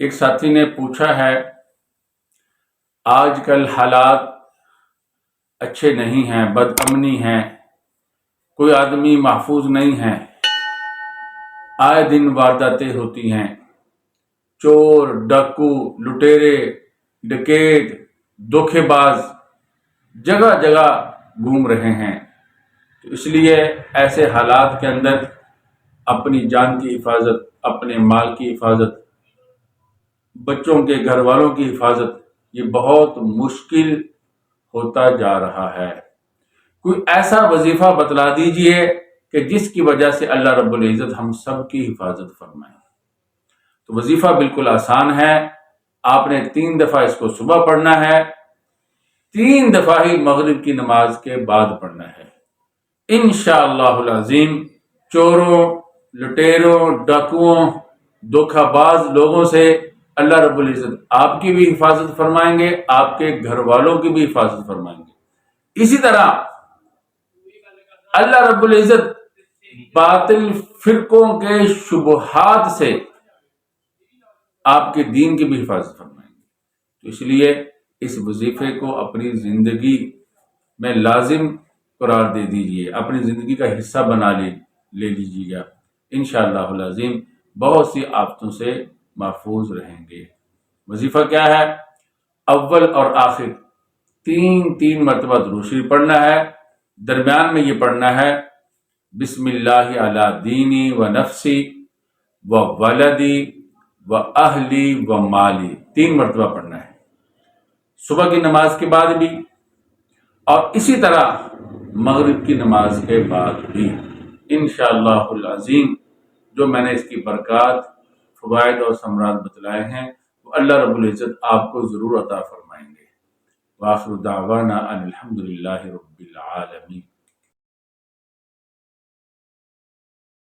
ایک ساتھی نے پوچھا ہے، آج کل حالات اچھے نہیں ہیں، بد امنی ہے، کوئی آدمی محفوظ نہیں ہے، آئے دن وارداتیں ہوتی ہیں، چور، ڈاکو، لٹیرے، ڈکیت، دھوکے باز جگہ جگہ گھوم رہے ہیں۔ تو اس لیے ایسے حالات کے اندر اپنی جان کی حفاظت، اپنے مال کی حفاظت، بچوں کے گھر والوں کی حفاظت یہ بہت مشکل ہوتا جا رہا ہے۔ کوئی ایسا وظیفہ بتلا دیجئے کہ جس کی وجہ سے اللہ رب العزت ہم سب کی حفاظت فرمائے۔ تو وظیفہ بالکل آسان ہے، آپ نے 3 دفعہ اس کو صبح پڑھنا ہے، 3 دفعہ ہی مغرب کی نماز کے بعد پڑھنا ہے۔ انشاءاللہ العظیم چوروں، لٹیروں، ڈاکوؤں، دھوکہ باز لوگوں سے اللہ رب العزت آپ کی بھی حفاظت فرمائیں گے، آپ کے گھر والوں کی بھی حفاظت فرمائیں گے۔ اسی طرح اللہ رب العزت باطل فرقوں کے شبہات سے آپ کے دین کی بھی حفاظت فرمائیں گے۔ تو اس لیے اس وظیفے کو اپنی زندگی میں لازم قرار دے دیجئے، اپنی زندگی کا حصہ بنا لے لیجئے گا۔ انشاءاللہ العظیم بہت سی آفتوں سے محفوظ رہیں گے۔ وظیفہ کیا ہے؟ اول اور آخر 3 مرتبہ درود شریف پڑھنا ہے، درمیان میں یہ پڑھنا ہے بسم اللہ علی دینی و نفسی و ولدی و اہلی و مالی 3 مرتبہ پڑھنا ہے، صبح کی نماز کے بعد بھی اور اسی طرح مغرب کی نماز کے بعد بھی۔ انشاءاللہ العظیم جو میں نے اس کی برکات، فوائد اور ثمرات بتلائے ہیں وہ اللہ رب العزت آپ کو ضرور عطا فرمائیں گے۔ وآخر دعوانا ان الحمدللہ رب العالمین۔